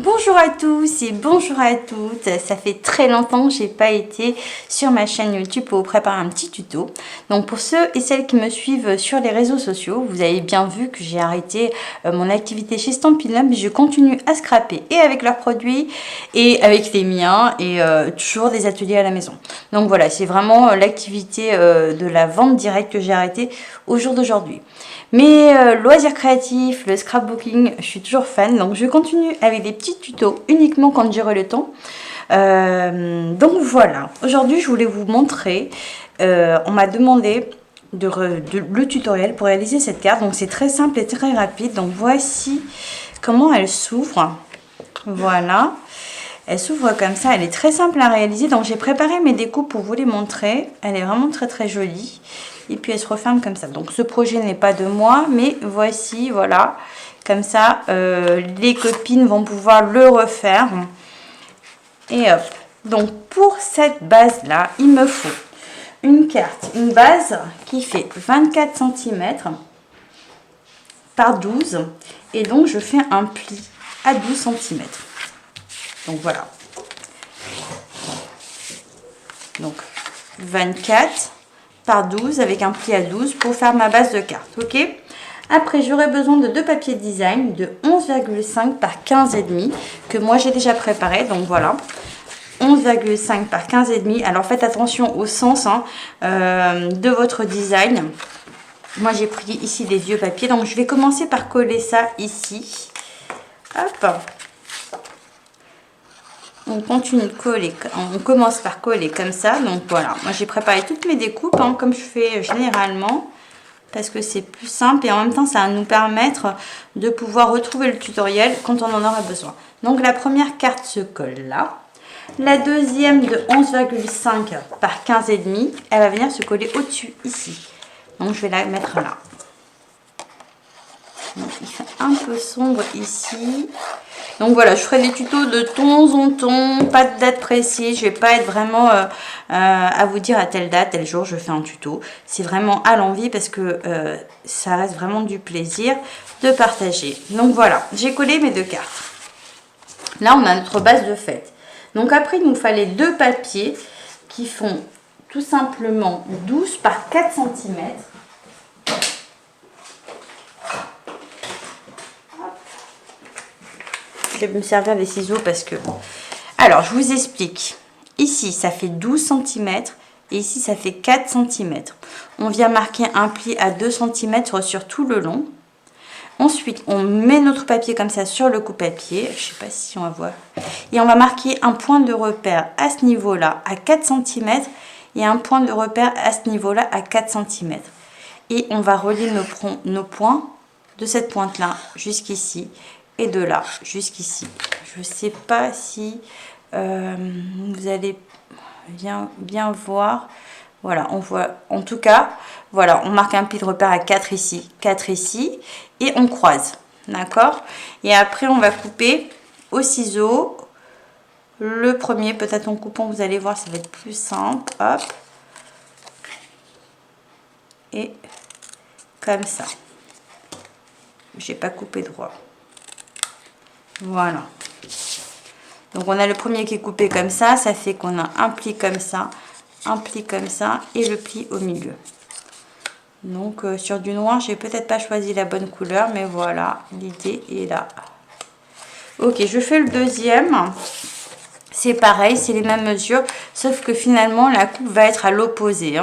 Bonjour à tous et bonjour à toutes. Ça fait très longtemps que j'ai pas été sur ma chaîne YouTube pour vous préparer un petit tuto. Donc pour ceux et celles qui me suivent sur les réseaux sociaux, vous avez bien vu que j'ai arrêté mon activité chez Stampin' Up, mais je continue à scraper et avec leurs produits et avec les miens et toujours des ateliers à la maison. Donc voilà, c'est vraiment l'activité de la vente directe que j'ai arrêtée au jour d'aujourd'hui. Mais loisirs créatifs, le scrapbooking, je suis toujours fan. Donc je continue avec des petits tutos uniquement quand j'aurai le temps. Donc voilà, aujourd'hui je voulais vous montrer, on m'a demandé le tutoriel pour réaliser cette carte. Donc c'est très simple et très rapide. Donc voici comment elle s'ouvre. Voilà. Elle s'ouvre comme ça, elle est très simple à réaliser. Donc j'ai préparé mes découpes pour vous les montrer. Elle est vraiment très très jolie. Et puis elle se referme comme ça. Donc ce projet n'est pas de moi, mais voici, voilà. Comme ça, les copines vont pouvoir le refaire. Et hop. Donc pour cette base-là, il me faut une carte, une base qui fait 24 cm par 12. Et donc je fais un pli à 12 cm. Donc voilà. Donc 24 par 12 avec un pli à 12 pour faire ma base de carte. Ok. Après, j'aurai besoin de deux papiers design de 11,5 par 15,5 que moi j'ai déjà préparé. Donc voilà. 11,5 par 15,5. Alors faites attention au sens de votre design. Moi j'ai pris ici des vieux papiers. Donc je vais commencer par coller ça ici. Hop. On continue de coller, on commence par coller comme ça. Donc voilà, moi j'ai préparé toutes mes découpes comme je fais généralement parce que c'est plus simple et en même temps ça va nous permettre de pouvoir retrouver le tutoriel quand on en aura besoin. Donc la première carte se colle là. La deuxième de 11,5 par 15,5, elle va venir se coller au-dessus ici. Donc je vais la mettre là. Donc, il fait un peu sombre ici. Donc voilà, je ferai des tutos de temps en temps, pas de date précise. Je vais pas être vraiment à vous dire à telle date, tel jour, je fais un tuto. C'est vraiment à l'envie parce que ça reste vraiment du plaisir de partager. Donc voilà, j'ai collé mes deux cartes. Là, on a notre base de fête. Donc après, il nous fallait deux papiers qui font tout simplement 12 par 4 cm. Je vais me servir des ciseaux parce que... Alors, je vous explique. Ici, ça fait 12 cm et ici, ça fait 4 cm. On vient marquer un pli à 2 cm sur tout le long. Ensuite, on met notre papier comme ça sur le coupe-papier. Je ne sais pas si on va voir. Et on va marquer un point de repère à ce niveau-là à 4 cm et un point de repère à ce niveau-là à 4 cm. Et on va relier nos points de cette pointe-là jusqu'ici. Et de là jusqu'ici. Je ne sais pas si vous allez bien voir. Voilà, on voit. En tout cas, voilà, on marque un pli de repère à 4 ici, 4 ici. Et on croise. D'accord? Et après, on va couper au ciseau. Le premier, peut-être en coupant, vous allez voir, ça va être plus simple. Hop. Et comme ça. J'ai pas coupé droit. Voilà. Donc on a le premier qui est coupé comme ça fait qu'on a un pli comme ça, un pli comme ça et le pli au milieu. Donc sur du noir, j'ai peut-être pas choisi la bonne couleur, mais voilà, l'idée est là. Ok, je fais le deuxième. C'est pareil, c'est les mêmes mesures, sauf que finalement la coupe va être à l'opposé.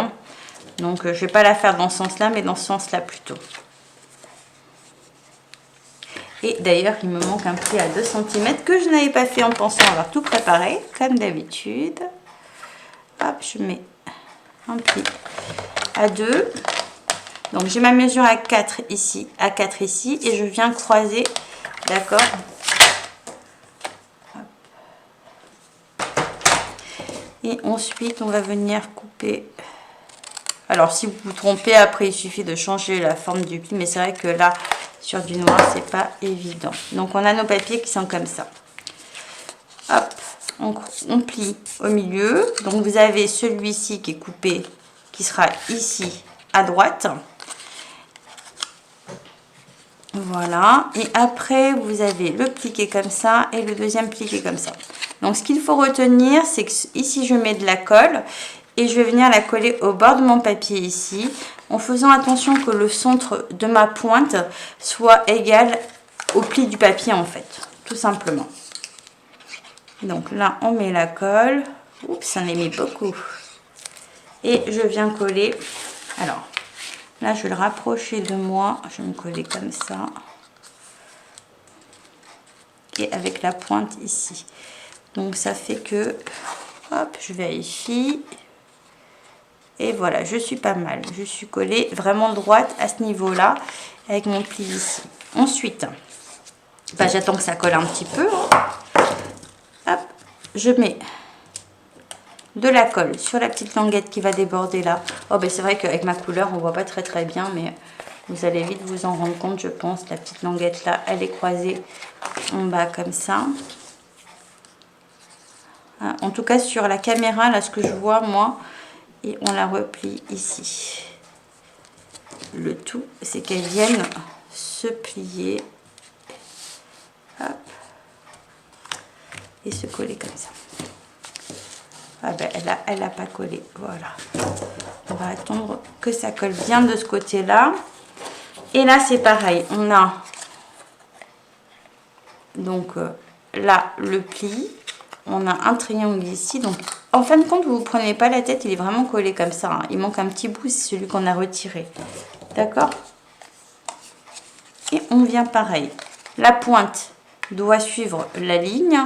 Donc je vais pas la faire dans ce sens-là, mais dans ce sens-là plutôt. Et d'ailleurs, il me manque un pli à 2 cm que je n'avais pas fait en pensant avoir tout préparé, comme d'habitude. Hop, je mets un pli à 2. Donc, j'ai ma mesure à 4 ici, à 4 ici. Et je viens croiser, d'accord. Et ensuite, on va venir couper. Alors, si vous vous trompez, après, il suffit de changer la forme du pli. Mais c'est vrai que là... Sur du noir, c'est pas évident. Donc, on a nos papiers qui sont comme ça. Hop, on plie au milieu. Donc, vous avez celui-ci qui est coupé, qui sera ici à droite. Voilà, et après vous avez le plié comme ça et le deuxième plié comme ça. Donc ce qu'il faut retenir, c'est que ici je mets de la colle et je vais venir la coller au bord de mon papier ici, en faisant attention que le centre de ma pointe soit égal au pli du papier en fait, tout simplement. Donc là on met la colle, oups, j'en ai mis beaucoup, et je viens coller. Alors là je vais le rapprocher de moi, je vais me coller comme ça. Et avec la pointe ici, donc ça fait que hop, je vérifie et voilà, je suis pas mal, je suis collée vraiment droite à ce niveau là avec mon pli ici. Ensuite bah, j'attends que ça colle un petit peu, hop, je mets de la colle sur la petite languette qui va déborder là. Oh ben c'est vrai qu'avec ma couleur on voit pas très bien, mais vous allez vite vous en rendre compte, je pense. La petite languette là, elle est croisée en bas comme ça. En tout cas sur la caméra, là ce que je vois moi, et on la replie ici. Le tout, c'est qu'elle vienne se plier. Hop, et se coller comme ça. Ah ben, elle a pas collé, voilà. On va attendre que ça colle bien de ce côté-là. Et là, c'est pareil. On a donc là le pli. On a un triangle ici. Donc, en fin de compte, vous ne prenez pas la tête. Il est vraiment collé comme ça. Hein. Il manque un petit bout, c'est celui qu'on a retiré. D'accord? Et on vient pareil. La pointe doit suivre la ligne.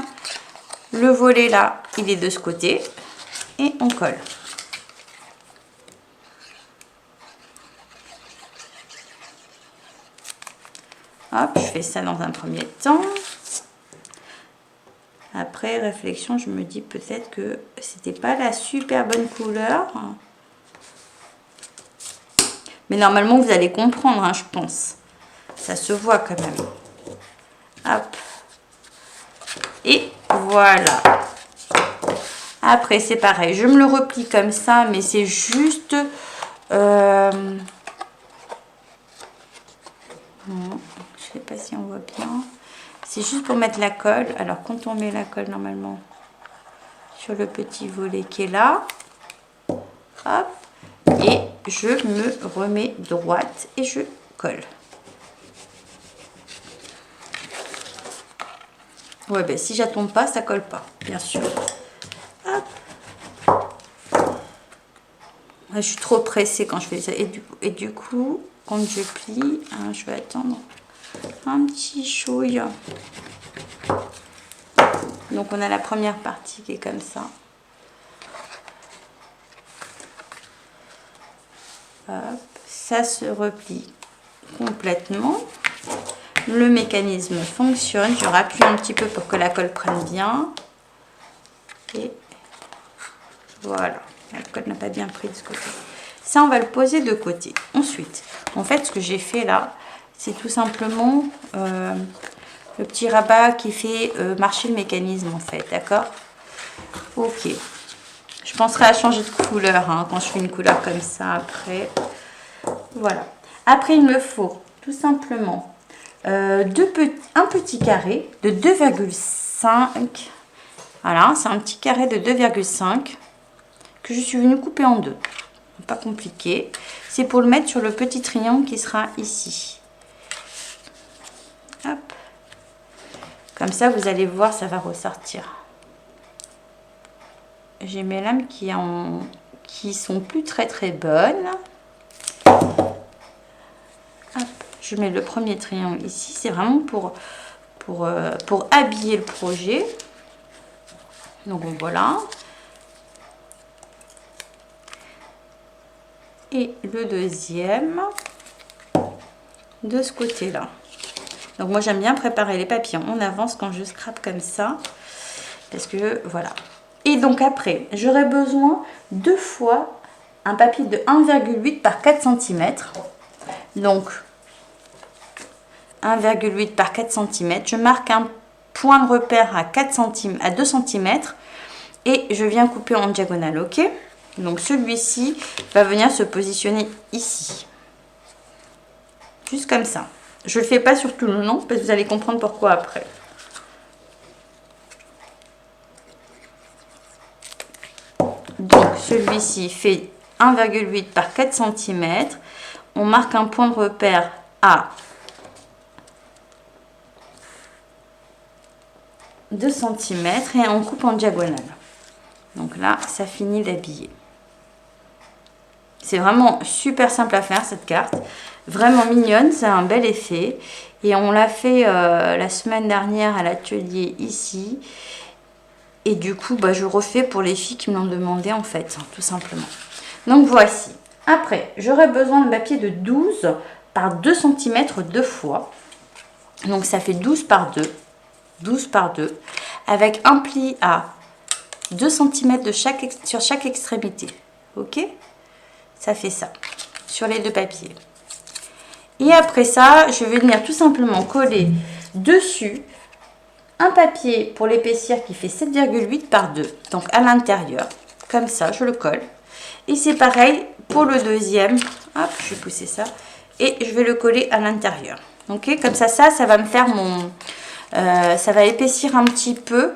Le volet là, il est de ce côté. Et on colle. Hop, je fais ça dans un premier temps. Après réflexion, je me dis peut-être que c'était pas la super bonne couleur. Mais normalement, vous allez comprendre, hein, je pense. Ça se voit quand même. Hop. Et voilà. Après, c'est pareil. Je me le replie comme ça, mais c'est juste... je sais pas si on voit bien. C'est juste pour mettre la colle. Alors, quand on met la colle, normalement, sur le petit volet qui est là. Hop. Et je me remets droite et je colle. Ouais, ben si j'attends pas, ça colle pas, bien sûr. Hop. Je suis trop pressée quand je fais ça. Et du coup, quand je plie, hein, je vais attendre un petit chouille. Donc on a la première partie qui est comme ça. Hop, ça se replie complètement. Le mécanisme fonctionne. Je rappuie un petit peu pour que la colle prenne bien. Et voilà. La colle n'a pas bien pris de ce côté. Ça, on va le poser de côté. Ensuite, en fait, ce que j'ai fait là, c'est tout simplement le petit rabat qui fait marcher le mécanisme, en fait. D'accord? Ok. Je penserai à changer de couleur hein, quand je fais une couleur comme ça après. Voilà. Après, il me faut tout simplement un petit carré de 2,5. Voilà, c'est un petit carré de 2,5 que je suis venue couper en deux. Pas compliqué. C'est pour le mettre sur le petit triangle qui sera ici. Hop. Comme ça, vous allez voir, ça va ressortir. J'ai mes lames qui sont plus très bonnes. Hop. Je mets le premier triangle ici. C'est vraiment pour habiller le projet. Donc voilà. Et le deuxième de ce côté-là. Donc moi j'aime bien préparer les papillons en avance quand je scrape comme ça. Parce que voilà. Et donc après, j'aurai besoin 2 fois un papier de 1,8 par 4 cm. Donc 1,8 par 4 cm. Je marque un point de repère à 2 cm. Et je viens couper en diagonale, ok? Donc celui-ci va venir se positionner ici. Juste comme ça. Je le fais pas sur tout le long parce que vous allez comprendre pourquoi après. Donc celui-ci fait 1,8 par 4 cm. On marque un point de repère à 2 cm et on coupe en diagonale. Donc là, ça finit d'habiller. C'est vraiment super simple à faire cette carte. Vraiment mignonne, c'est un bel effet. Et on l'a fait la semaine dernière à l'atelier ici. Et du coup, bah, je refais pour les filles qui me l'ont demandé en fait, tout simplement. Donc voici. Après, j'aurai besoin de papier de 12 par 2 cm deux fois. Donc ça fait 12 par 2. 12 par 2. Avec un pli à 2 cm sur chaque extrémité. Ok? Ça fait ça. Sur les deux papiers. Et après ça, je vais venir tout simplement coller dessus un papier pour l'épaissir qui fait 7,8 par 2. Donc à l'intérieur. Comme ça, je le colle. Et c'est pareil pour le deuxième. Hop, je vais pousser ça. Et je vais le coller à l'intérieur. Ok, comme ça va me faire mon... ça va épaissir un petit peu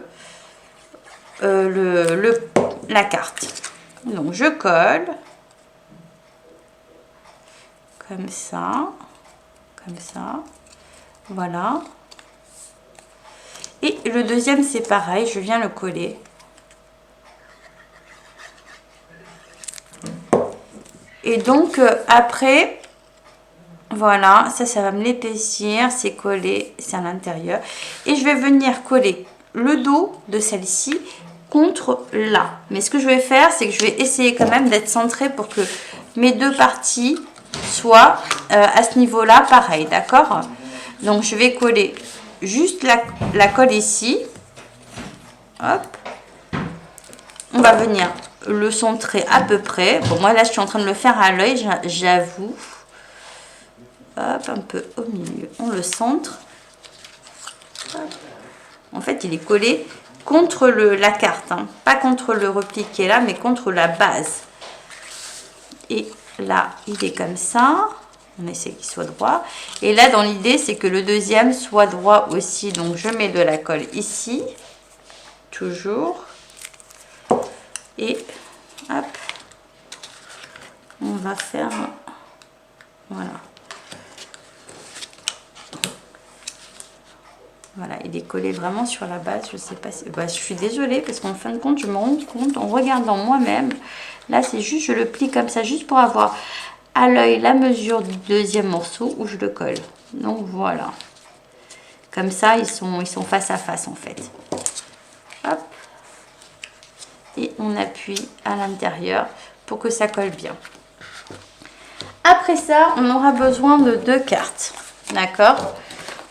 la carte. Donc je colle. Comme ça. Comme ça. Voilà. Et le deuxième, c'est pareil. Je viens le coller. Et donc, après, voilà, ça va me l'épaissir, c'est collé, c'est à l'intérieur. Et je vais venir coller le dos de celle-ci contre là. Mais ce que je vais faire, c'est que je vais essayer quand même d'être centrée pour que mes deux parties soient à ce niveau-là, pareil, d'accord? Donc, je vais coller juste la colle ici. Hop. On va venir le centrer à peu près. Bon, moi là je suis en train de le faire à l'œil, j'avoue. Hop, un peu au milieu. On le centre. Hop. En fait, il est collé contre la carte, hein. Pas contre le repli qui est là, mais contre la base. Et là, il est comme ça. On essaie qu'il soit droit. Et là, dans l'idée, c'est que le deuxième soit droit aussi. Donc, je mets de la colle ici. Toujours. Et hop, on va faire, voilà. Voilà, il est collé vraiment sur la base. Je sais pas si, bah, je suis désolée parce qu'en fin de compte, je me rends compte en regardant moi-même. Là, c'est juste, je le plie comme ça, juste pour avoir à l'œil la mesure du deuxième morceau où je le colle. Donc voilà. Comme ça, ils sont face à face en fait. Hop. Et on appuie à l'intérieur pour que ça colle bien. Après ça, on aura besoin de deux cartes. D'accord?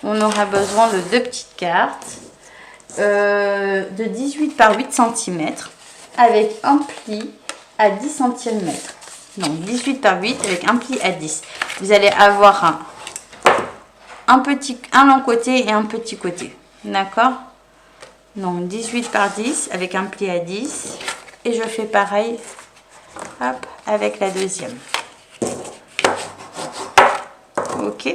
On aura besoin de deux petites cartes de 18 par 8 cm avec un pli à 10 cm. Donc 18 par 8 avec un pli à 10. Vous allez avoir un long côté et un petit côté. D'accord? Donc 18 par 10 avec un pli à 10. Et je fais pareil, hop, avec la deuxième. Ok.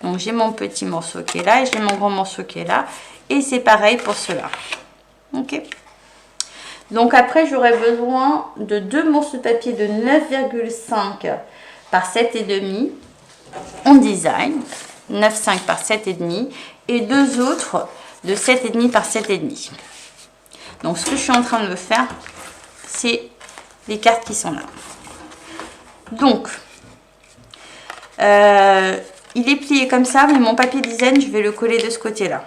Donc j'ai mon petit morceau qui est là et j'ai mon grand morceau qui est là. Et c'est pareil pour cela. Ok. Donc après j'aurai besoin de deux morceaux de papier de 9,5 par 7,5 en design. 9,5 par 7,5 et deux autres de 7,5 par 7,5. Donc ce que je suis en train de faire, c'est les cartes qui sont là. Donc, il est plié comme ça, mais mon papier design, je vais le coller de ce côté-là.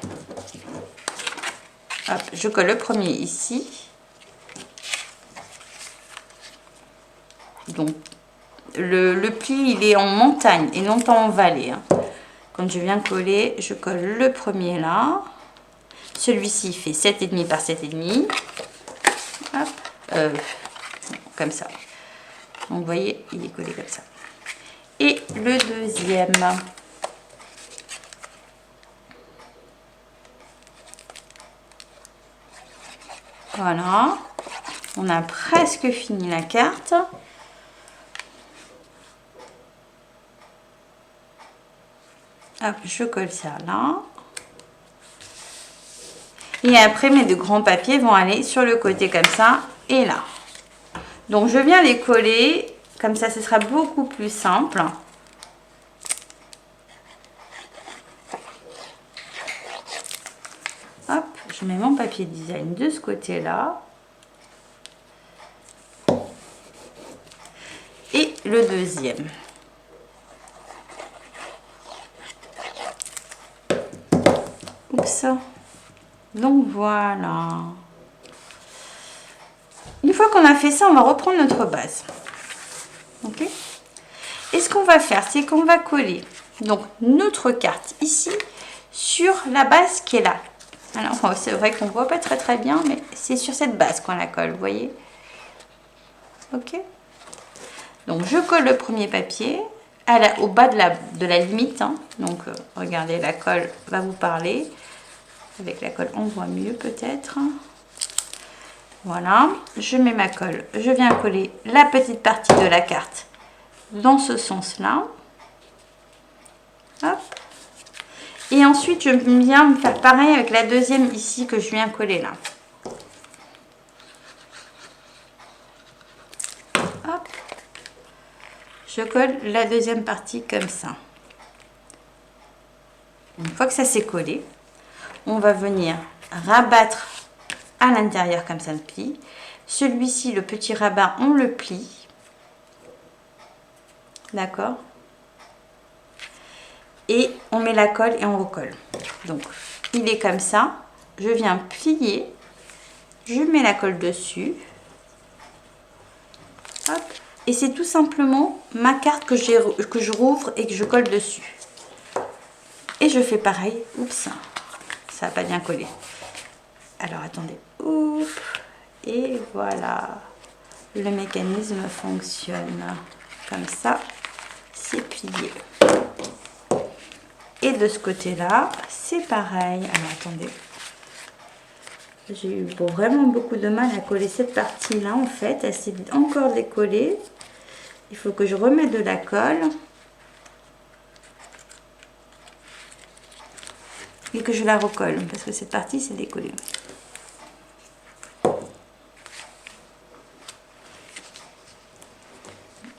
Hop, je colle le premier ici. Donc, le pli, il est en montagne et non pas en vallée, hein. Quand je viens coller, je colle le premier là. Celui-ci fait 7,5 par 7,5. Hop, comme ça. Donc, vous voyez, il est collé comme ça. Et le deuxième. Voilà. On a presque fini la carte. Hop, je colle ça là. Et après, mes deux grands papiers vont aller sur le côté comme ça et là. Donc, je viens les coller. Comme ça, ce sera beaucoup plus simple. Hop, je mets mon papier design de ce côté-là. Et le deuxième. Oups. Donc voilà. Une fois qu'on a fait ça, on va reprendre notre base. Ok. Et ce qu'on va faire, c'est qu'on va coller donc notre carte ici sur la base qui est là. Alors c'est vrai qu'on voit pas très bien, mais c'est sur cette base qu'on la colle, vous voyez. Ok. Donc je colle le premier papier au bas de la limite. Hein. Donc regardez, la colle va vous parler. Avec la colle, on voit mieux peut-être. Voilà, je mets ma colle. Je viens coller la petite partie de la carte dans ce sens-là. Hop. Et ensuite, je viens me faire pareil avec la deuxième ici que je viens coller là. Hop. Je colle la deuxième partie comme ça. Une fois que ça s'est collé, on va venir rabattre à l'intérieur comme ça le plie. Celui-ci, le petit rabat, on le plie. D'accord? Et on met la colle et on recolle. Donc, il est comme ça. Je viens plier. Je mets la colle dessus. Hop. Et c'est tout simplement ma carte que je rouvre et que je colle dessus. Et je fais pareil. Oups, ça n'a pas bien collé. Alors, attendez. Oups. Et voilà. Le mécanisme fonctionne. Comme ça, c'est plié. Et de ce côté-là, c'est pareil. Alors, attendez. J'ai eu vraiment beaucoup de mal à coller cette partie-là, en fait. Elle s'est encore décollée. Il faut que je remette de la colle. Et que je la recolle, parce que cette partie s'est décollée.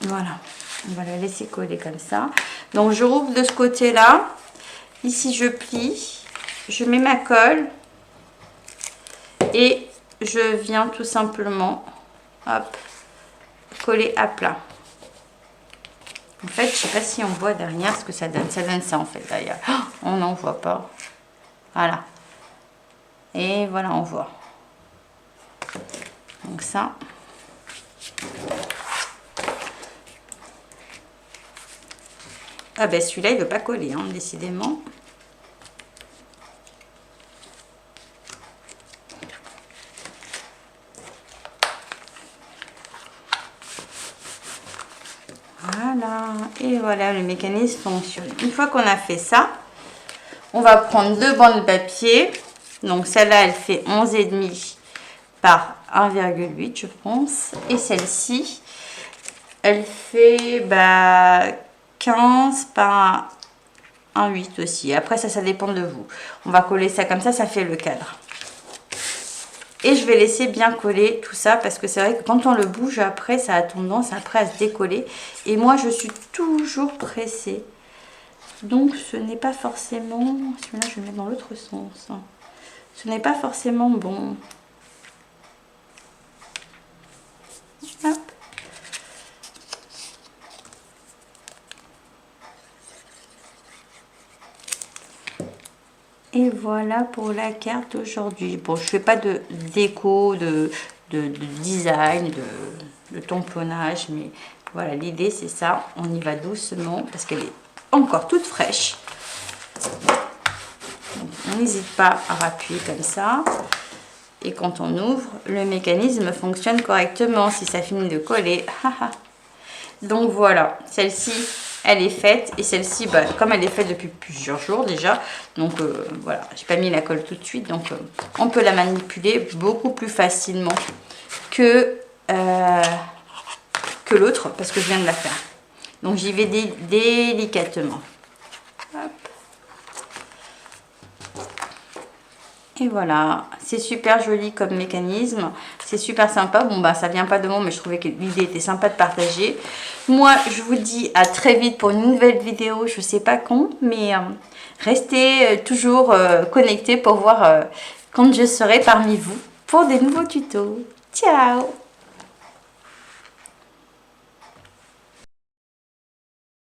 Voilà. On va la laisser coller comme ça. Donc, je rouvre de ce côté-là. Ici, je plie. Je mets ma colle. Et je viens tout simplement, hop, coller à plat. En fait, je sais pas si on voit derrière ce que ça donne. Ça donne ça en fait d'ailleurs. Oh, on n'en voit pas. Voilà. Et voilà, on voit. Donc ça. Ah ben celui-là, il veut pas coller, hein, décidément. Voilà, et voilà, le mécanisme fonctionne. Une fois qu'on a fait ça, on va prendre deux bandes de papier. Donc celle-là, elle fait 11,5 par 1,8, je pense. Et celle-ci, elle fait 15 par 1,8 aussi. Après, ça dépend de vous. On va coller ça comme ça fait le cadre. Et je vais laisser bien coller tout ça parce que c'est vrai que quand on le bouge après, ça a tendance après à se décoller. Et moi, je suis toujours pressée. Donc, ce n'est pas forcément... Celui-là, je vais le mettre dans l'autre sens. Ce n'est pas forcément bon. Hop. Et voilà pour la carte aujourd'hui. Bon, je fais pas de déco, de design, de tamponnage, mais voilà, l'idée c'est ça. On y va doucement parce qu'elle est encore toute fraîche. Donc, on n'hésite pas à appuyer comme ça. Et quand on ouvre, le mécanisme fonctionne correctement si ça finit de coller. Donc voilà, celle-ci, elle est faite. Et celle-ci, comme elle est faite depuis plusieurs jours déjà, donc voilà, j'ai pas mis la colle tout de suite. Donc on peut la manipuler beaucoup plus facilement que l'autre parce que je viens de la faire. Donc j'y vais délicatement. Hop. Et voilà, c'est super joli comme mécanisme, c'est super sympa. Bon bah ça vient pas de moi, mais je trouvais que l'idée était sympa de partager. Moi je vous dis à très vite pour une nouvelle vidéo, je sais pas quand, mais restez toujours connectés pour voir quand je serai parmi vous pour des nouveaux tutos. Ciao!